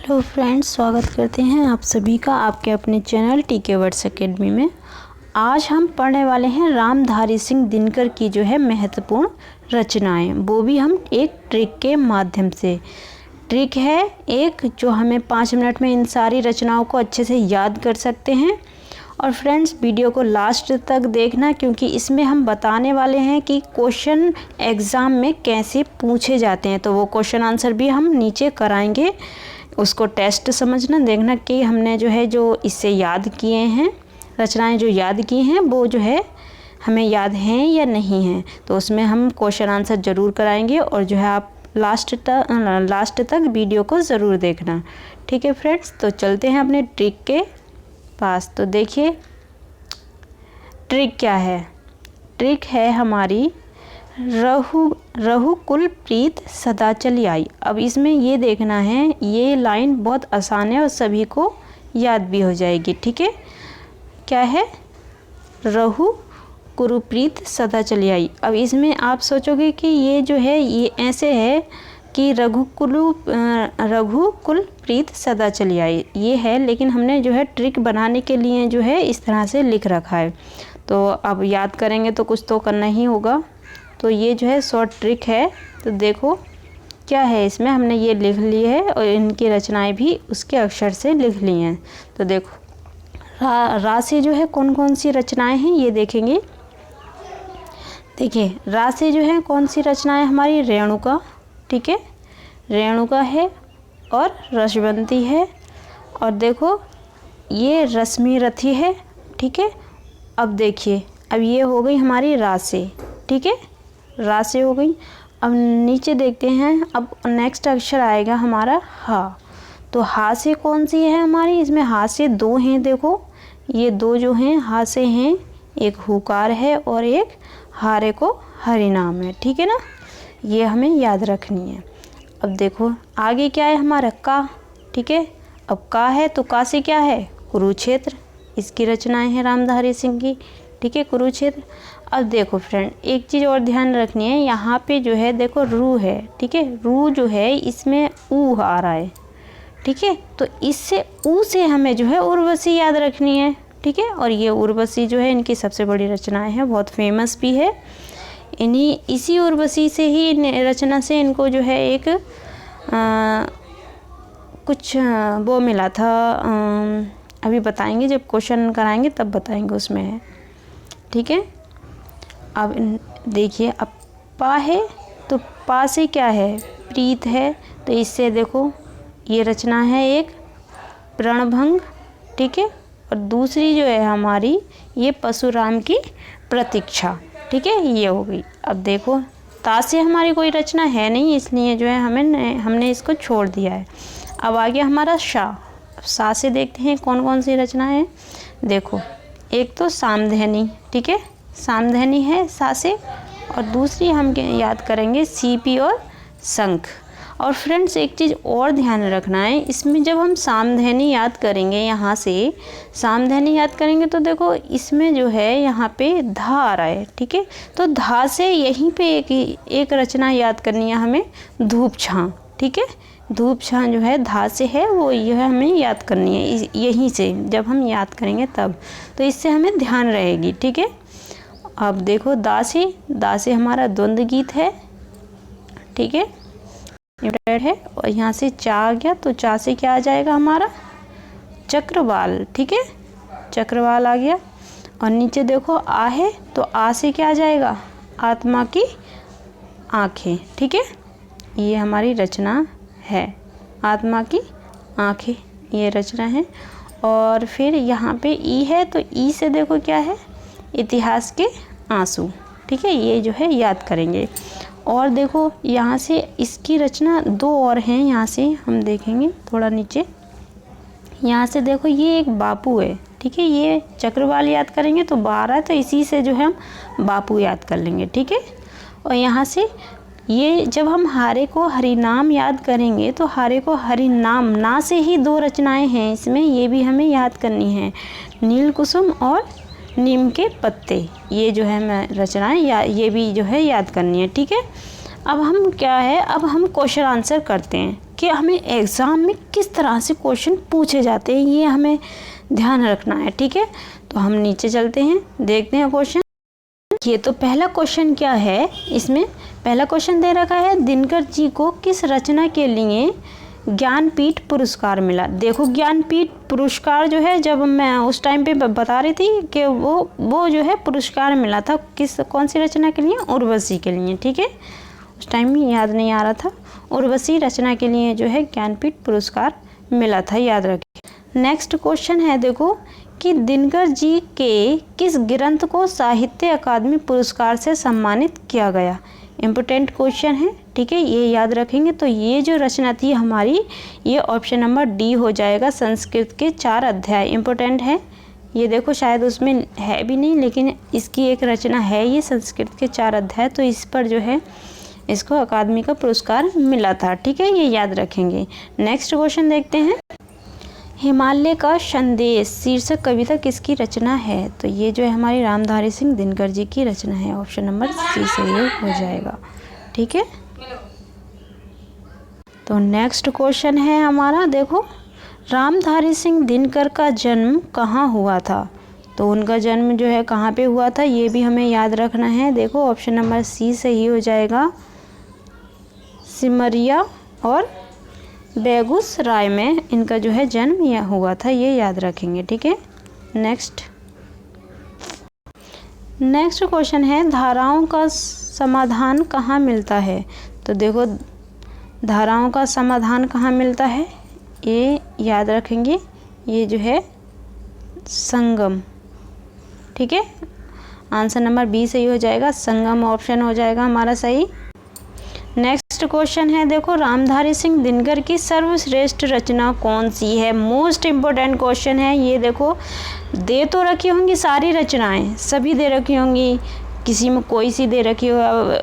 Hello friends, स्वागत करते हैं आप सभी का आपके अपने चैनल टीके वर्ड्स एकेडमी में। आज हम पढ़ने वाले हैं रामधारी सिंह दिनकर की जो है महत्वपूर्ण रचनाएं, वो भी हम एक ट्रिक के माध्यम से। ट्रिक है एक जो हमें 5 मिनट में इन सारी रचनाओं को अच्छे से याद कर सकते हैं। और फ्रेंड्स, वीडियो को लास्ट तक देखना, क्योंकि इसमें हम बताने वाले हैं कि क्वेश्चन एग्ज़ाम में कैसे पूछे जाते हैं। तो वो क्वेश्चन आंसर भी हम नीचे कराएंगे, उसको टेस्ट समझना, देखना कि हमने जो है जो इससे याद किए हैं, रचनाएं जो याद की हैं वो जो है हमें याद हैं या नहीं हैं। तो उसमें हम क्वेश्चन आंसर ज़रूर कराएंगे और जो है आप लास्ट तक वीडियो को ज़रूर देखना। ठीक है फ्रेंड्स, तो चलते हैं अपने ट्रिक के पास। तो देखिए ट्रिक क्या है। ट्रिक है हमारी रघुकुल प्रीत सदा चली आई। अब इसमें ये देखना है, ये लाइन बहुत आसान है और सभी को याद भी हो जाएगी। ठीक है, क्या है? रघुकुल प्रीत सदा चली आई। अब इसमें आप सोचोगे कि ये जो है ये ऐसे है कि रघुकुल प्रीत सदा चली आई ये है, लेकिन हमने जो है ट्रिक बनाने के लिए जो है इस तरह से लिख रखा है। तो अब याद करेंगे तो कुछ तो करना ही होगा। तो ये जो है शॉर्ट ट्रिक है। तो देखो क्या है, इसमें हमने ये लिख ली है और इनकी रचनाएं भी उसके अक्षर से लिख ली हैं। तो देखो रा से जो है कौन कौन सी रचनाएं हैं ये देखेंगे। देखिए रा से जो है कौन सी रचनाएं हमारी, रेणुका, ठीक है, रेणुका है और रसवंती है। और देखो ये रश्मि रथी है, ठीक है। अब देखिए अब ये हो गई हमारी रा से, ठीक है, रा से हो गई। अब नीचे देखते हैं, अब नेक्स्ट अक्षर आएगा हमारा हा। तो हा से कौन सी है हमारी, इसमें हा से 2 हैं। देखो ये 2 जो हैं हा से हैं, एक हुकार है और एक हारे को हरिनाम है, ठीक है ना। ये हमें याद रखनी है। अब देखो आगे क्या है हमारा का, ठीक है। अब का है तो का से क्या है, कुरुक्षेत्र, इसकी रचनाएं हैं रामधारी सिंह की, ठीक है, कुरुक्षेत्र। अब देखो फ्रेंड एक चीज़ और ध्यान रखनी है, यहाँ पे जो है देखो रू है, ठीक है, रू जो है इसमें ऊ आ रहा है, ठीक है। तो इससे ऊ से हमें जो है उर्वशी याद रखनी है, ठीक है। और ये उर्वशी जो है इनकी सबसे बड़ी रचनाएं हैं, बहुत फेमस भी है। इसी उर्वशी से ही रचना से इनको जो है एक कुछ वो मिला था, अभी बताएंगे जब क्वेश्चन कराएंगे तब बताएंगे उसमें है, ठीक है। अब देखिए अब पा है तो पा से क्या है, प्रीत है। तो इससे देखो ये रचना है एक प्रणभंग, ठीक है। और दूसरी जो है हमारी ये परशुराम की प्रतीक्षा, ठीक है, ये हो गई। अब देखो ता से हमारी कोई रचना है नहीं, इसलिए जो है हमने इसको छोड़ दिया है। अब आ गया हमारा सा से देखते हैं कौन कौन सी रचना है। देखो एक तो सामधेनी, ठीक है, सामधेनी है सा से। और दूसरी हम याद करेंगे सीपी और शंख। और फ्रेंड्स एक चीज़ और ध्यान रखना है, इसमें जब हम सामधेनी याद करेंगे, यहाँ से सामधेनी याद करेंगे तो देखो इसमें जो है यहाँ पे धा आ रहा है, ठीक है। तो धा से यहीं पे एक रचना याद करनी है हमें, धूप छां, ठीक है। धूप छां जो है धा से है, वो यह हमें याद करनी है यहीं से, जब हम याद करेंगे तब। तो इससे हमें ध्यान रहेगी, ठीक है। अब देखो दा से हमारा द्वंद्व गीत है, ठीक है, है। और यहाँ से चा आ गया तो चा से क्या आ जाएगा हमारा, चक्रवाल, ठीक है, चक्रवाल आ गया। और नीचे देखो आ है तो आ से क्या आ जाएगा, आत्मा की आँखें, ठीक है। ये हमारी रचना है, आत्मा की आँखें, ये रचना है। और फिर यहाँ पे ई है तो ई से देखो क्या है, इतिहास के आंसू, ठीक है, ये जो है याद करेंगे। और देखो यहाँ से इसकी रचना 2 और हैं, यहाँ से हम देखेंगे थोड़ा नीचे, यहाँ से देखो ये एक बापू है, ठीक है, ये चक्रवाल याद करेंगे तो 12 है, तो इसी से जो है हम बापू याद कर लेंगे, ठीक है। और यहाँ से ये जब हम हारे को हरिनाम याद करेंगे तो हारे को हरिनाम ना से ही 2 रचनाएं हैं इसमें, ये भी हमें याद करनी है, नील कुसुम और नीम के पत्ते, ये जो है रचनाएं ये भी जो है याद करनी है, ठीक है। अब हम क्या है, अब हम क्वेश्चन आंसर करते हैं, कि हमें एग्ज़ाम में किस तरह से क्वेश्चन पूछे जाते हैं, ये हमें ध्यान रखना है। ठीक है, तो हम नीचे चलते हैं, देखते हैं क्वेश्चन। ये तो पहला क्वेश्चन क्या है, इसमें पहला क्वेश्चन दे रखा है दिनकर जी को किस रचना के लिए ज्ञानपीठ पुरस्कार मिला। देखो ज्ञानपीठ पुरस्कार जो है, जब मैं उस टाइम पे बता रही थी कि वो जो है पुरस्कार मिला था कौन सी रचना के लिए, उर्वशी के लिए। ठीक है, उस टाइम में याद नहीं आ रहा था, उर्वशी रचना के लिए जो है ज्ञानपीठ पुरस्कार मिला था, याद रखिए। नेक्स्ट क्वेश्चन है देखो कि दिनकर जी के किस ग्रंथ को साहित्य अकादमी पुरस्कार से सम्मानित किया गया। इम्पोर्टेंट क्वेश्चन है, ठीक है, ये याद रखेंगे। तो ये जो रचना थी हमारी, ये ऑप्शन नंबर डी हो जाएगा, संस्कृत के 4 अध्याय। इम्पोर्टेंट है, ये देखो शायद उसमें है भी नहीं, लेकिन इसकी एक रचना है ये संस्कृत के 4 अध्याय, तो इस पर जो है इसको अकादमी का पुरस्कार मिला था। ठीक है, ये याद रखेंगे। नेक्स्ट क्वेश्चन देखते हैं, हिमालय का संदेश शीर्षक कविता किसकी रचना है। तो ये जो है हमारी रामधारी सिंह दिनकर जी की रचना है, ऑप्शन नंबर सी सही हो जाएगा। ठीक है, तो नेक्स्ट क्वेश्चन है हमारा, देखो रामधारी सिंह दिनकर का जन्म कहाँ हुआ था। तो उनका जन्म जो है कहाँ पे हुआ था, ये भी हमें याद रखना है। देखो ऑप्शन नंबर सी सही हो जाएगा, सिमरिया और बेगूसराय में इनका जो है जन्म यह हुआ था, ये याद रखेंगे। ठीक है, नेक्स्ट क्वेश्चन है धाराओं का समाधान कहाँ मिलता है। तो देखो धाराओं का समाधान कहाँ मिलता है, ये याद रखेंगे, ये जो है संगम। ठीक है, आंसर नंबर बी सही हो जाएगा, संगम ऑप्शन हो जाएगा हमारा सही। नेक्स्ट क्वेश्चन है देखो रामधारी सिंह दिनकर की सर्वश्रेष्ठ रचना कौन सी है। मोस्ट इम्पोर्टेंट क्वेश्चन है ये। देखो दे तो रखी होंगी सारी रचनाएं, सभी दे रखी होंगी, किसी में कोई सी दे रखी हो,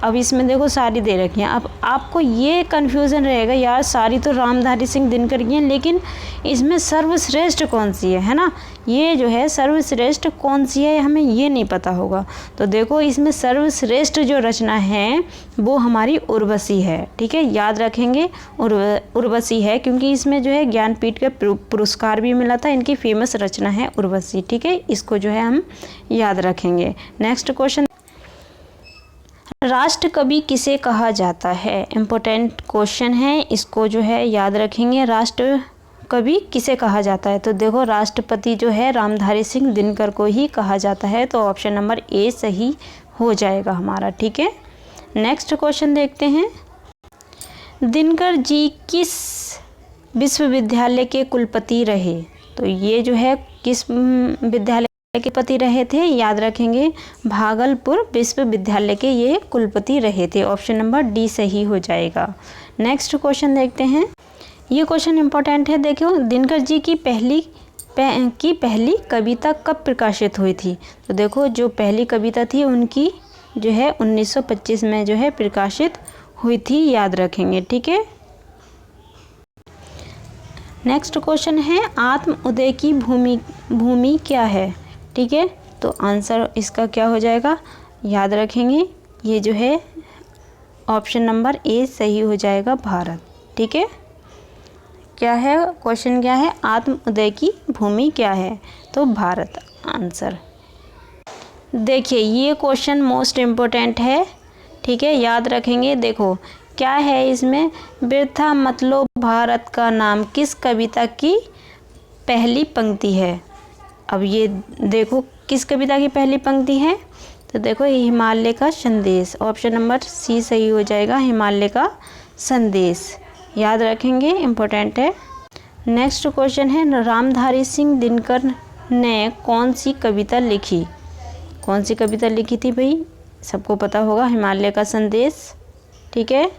अब इसमें देखो सारी दे रखी हैं। अब आपको ये कन्फ्यूज़न रहेगा यार सारी तो रामधारी सिंह दिनकर की हैं, लेकिन इसमें सर्वश्रेष्ठ कौन सी है ना, ये जो है सर्वश्रेष्ठ कौन सी है हमें ये नहीं पता होगा। तो देखो इसमें सर्वश्रेष्ठ जो रचना है वो हमारी उर्वशी है। ठीक है, याद रखेंगे उर्वशी है, क्योंकि इसमें जो है ज्ञानपीठ का पुरस्कार भी मिला था, इनकी फेमस रचना है उर्वशी। ठीक है, इसको जो है हम याद रखेंगे। नेक्स्ट क्वेश्चन, राष्ट्र कवि किसे कहा जाता है। इम्पोर्टेंट क्वेश्चन है, इसको जो है याद रखेंगे। राष्ट्र कवि किसे कहा जाता है। तो देखो राष्ट्रपति जो है रामधारी सिंह दिनकर को ही कहा जाता है, तो ऑप्शन नंबर ए सही हो जाएगा हमारा। ठीक है, नेक्स्ट क्वेश्चन देखते हैं, दिनकर जी किस विश्वविद्यालय के कुलपति रहे। तो ये जो है किस विद्यालय के कुलपति रहे थे, याद रखेंगे भागलपुर विश्वविद्यालय के ये कुलपति रहे थे, ऑप्शन नंबर डी सही हो जाएगा। नेक्स्ट क्वेश्चन देखते हैं, ये क्वेश्चन इंपॉर्टेंट है। देखो दिनकर जी की पहली कविता कब प्रकाशित हुई थी। तो देखो जो पहली कविता थी उनकी जो है 1925 में जो है प्रकाशित हुई थी, याद रखेंगे। ठीक है, नेक्स्ट क्वेश्चन है आत्म उदय की भूमि क्या है। ठीक है, तो आंसर इसका क्या हो जाएगा, याद रखेंगे, ये जो है ऑप्शन नंबर ए सही हो जाएगा, भारत। ठीक है, क्या है क्वेश्चन, क्या है आत्म उदय की भूमि क्या है, तो भारत आंसर। देखिए ये क्वेश्चन मोस्ट इम्पोर्टेंट है। ठीक है, याद रखेंगे। देखो क्या है इसमें, वृथा मतलब भारत का नाम किस कविता की पहली पंक्ति है। अब ये देखो किस कविता की पहली पंक्ति है, तो देखो हिमालय का संदेश, ऑप्शन नंबर सी सही हो जाएगा, हिमालय का संदेश, याद रखेंगे, इम्पोर्टेंट है। नेक्स्ट क्वेश्चन है रामधारी सिंह दिनकर ने कौन सी कविता लिखी। कौन सी कविता लिखी थी भाई, सबको पता होगा, हिमालय का संदेश। ठीक है,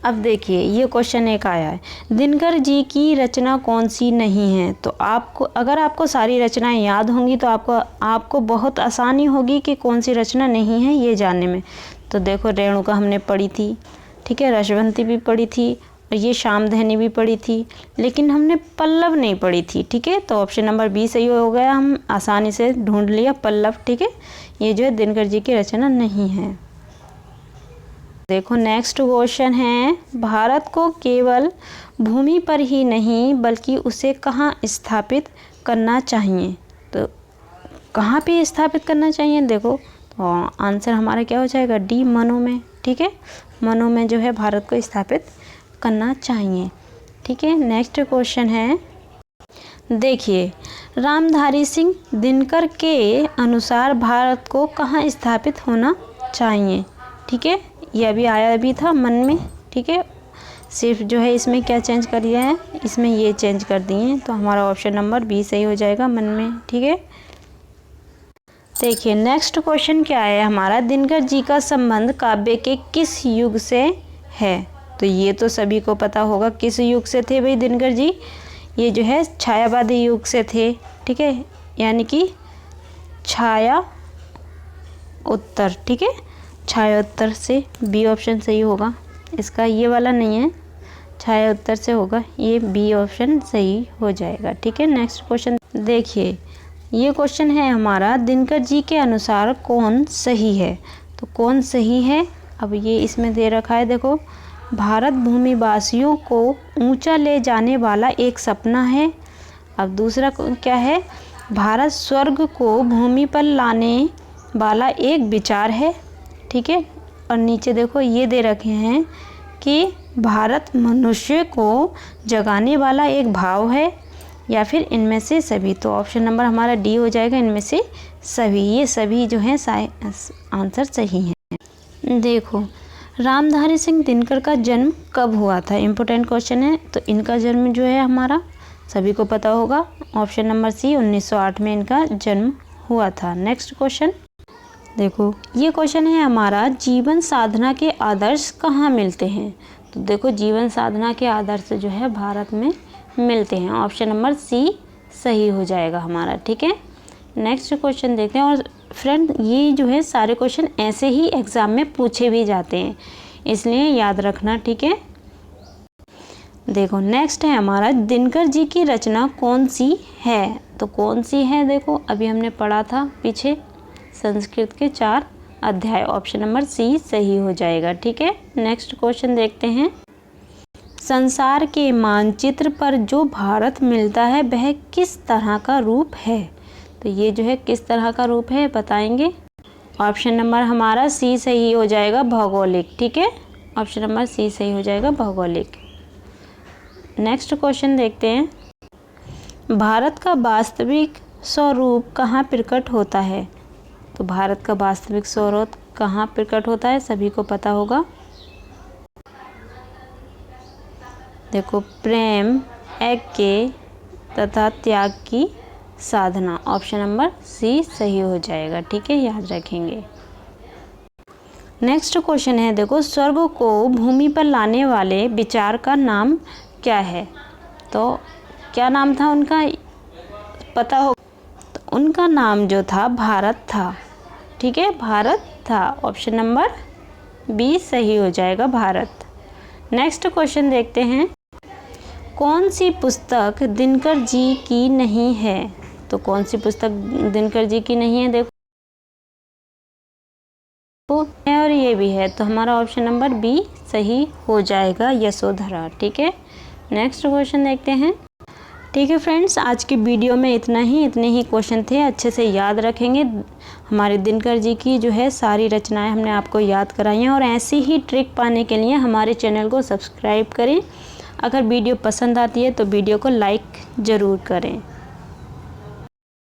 अब देखिए ये क्वेश्चन एक आया है, दिनकर जी की रचना कौन सी नहीं है। तो आपको अगर आपको सारी रचनाएं याद होंगी तो आपको बहुत आसानी होगी कि कौन सी रचना नहीं है ये जानने में। तो देखो रेणुका हमने पढ़ी थी, ठीक है, रसवंती भी पढ़ी थी और ये श्यामधनी भी पढ़ी थी, लेकिन हमने पल्लव नहीं पढ़ी थी। ठीक है, तो ऑप्शन नंबर बी सही हो गया, हम आसानी से ढूंढ लिया पल्लव। ठीक है, ये जो है दिनकर जी की रचना नहीं है। देखो नेक्स्ट क्वेश्चन है, भारत को केवल भूमि पर ही नहीं बल्कि उसे कहाँ स्थापित करना चाहिए। तो कहाँ पे स्थापित करना चाहिए, देखो तो आंसर हमारा क्या हो जाएगा, डी, मनों में। ठीक है, मनों में जो है भारत को स्थापित करना चाहिए। ठीक है, नेक्स्ट क्वेश्चन है, देखिए रामधारी सिंह दिनकर के अनुसार भारत को कहाँ स्थापित होना चाहिए। ठीक है, ये अभी आया भी था मन में। ठीक है, सिर्फ जो है इसमें क्या चेंज कर दिया है, इसमें ये चेंज कर दिए हैं, तो हमारा ऑप्शन नंबर बी सही हो जाएगा, मन में। ठीक है, देखिए नेक्स्ट क्वेश्चन क्या है हमारा, दिनकर जी का संबंध काव्य के किस युग से है। तो ये तो सभी को पता होगा किस युग से थे भाई दिनकर जी, ये जो है छायावादी युग से थे। ठीक है, यानी कि छाया उत्तर। ठीक है, छाया उत्तर से, बी ऑप्शन सही होगा इसका, ये वाला नहीं है, छाया उत्तर से होगा, ये बी ऑप्शन सही हो जाएगा। ठीक है, नेक्स्ट क्वेश्चन देखिए, ये क्वेश्चन है हमारा, दिनकर जी के अनुसार कौन सही है। तो कौन सही है, अब ये इसमें दे रखा है, देखो भारत भूमिवासियों को ऊंचा ले जाने वाला एक सपना है। अब दूसरा क्या है, भारत स्वर्ग को भूमि पर लाने वाला एक विचार है। ठीक है, और नीचे देखो ये दे रखे हैं कि भारत मनुष्य को जगाने वाला एक भाव है, या फिर इनमें से सभी। तो ऑप्शन नंबर हमारा डी हो जाएगा, इनमें से सभी। ये सभी जो हैं आंसर सही हैं। देखो रामधारी सिंह दिनकर का जन्म कब हुआ था, इम्पोर्टेंट क्वेश्चन है। तो इनका जन्म जो है हमारा सभी को पता होगा, ऑप्शन नंबर सी, 1908 में इनका जन्म हुआ था। नेक्स्ट क्वेश्चन देखो, ये क्वेश्चन है हमारा, जीवन साधना के आदर्श कहाँ मिलते हैं। तो देखो जीवन साधना के आदर्श जो है भारत में मिलते हैं, ऑप्शन नंबर सी सही हो जाएगा हमारा। ठीक है, नेक्स्ट क्वेश्चन देखते हैं। और फ्रेंड ये जो है सारे क्वेश्चन ऐसे ही एग्ज़ाम में पूछे भी जाते हैं, इसलिए याद रखना। ठीक है, देखो नेक्स्ट है हमारा, दिनकर जी की रचना कौन सी है। तो कौन सी है, देखो अभी हमने पढ़ा था पीछे, संस्कृत के 4 अध्याय, ऑप्शन नंबर सी सही हो जाएगा। ठीक है, नेक्स्ट क्वेश्चन देखते हैं, संसार के मानचित्र पर जो भारत मिलता है वह किस तरह का रूप है। तो ये जो है किस तरह का रूप है बताएंगे, ऑप्शन नंबर हमारा सी सही हो जाएगा, भौगोलिक। ठीक है, ऑप्शन नंबर सी सही हो जाएगा, भौगोलिक। नेक्स्ट क्वेश्चन देखते हैं, भारत का वास्तविक स्वरूप कहाँ प्रकट होता है। तो भारत का वास्तविक स्वरूप कहाँ प्रकट होता है, सभी को पता होगा। देखो प्रेम, ऐक्य तथा त्याग की साधना, ऑप्शन नंबर सी सही हो जाएगा। ठीक है, याद रखेंगे। नेक्स्ट क्वेश्चन है, देखो स्वर्ग को भूमि पर लाने वाले विचार का नाम क्या है। तो क्या नाम था उनका, पता हो तो उनका नाम जो था भारत था। ठीक है, भारत था, ऑप्शन नंबर बी सही हो जाएगा, भारत। नेक्स्ट क्वेश्चन देखते हैं, कौन सी पुस्तक दिनकर जी की नहीं है। तो कौन सी पुस्तक दिनकर जी की नहीं है, देखो और ये भी है, तो हमारा ऑप्शन नंबर बी सही हो जाएगा, यशोधरा। ठीक है, नेक्स्ट क्वेश्चन देखते हैं। ठीक है फ्रेंड्स, आज की वीडियो में इतना ही, इतने ही क्वेश्चन थे, अच्छे से याद रखेंगे। हमारे दिनकर जी की जो है सारी रचनाएं हमने आपको याद कराई हैं, और ऐसी ही ट्रिक पाने के लिए हमारे चैनल को सब्सक्राइब करें। अगर वीडियो पसंद आती है तो वीडियो को लाइक ज़रूर करें।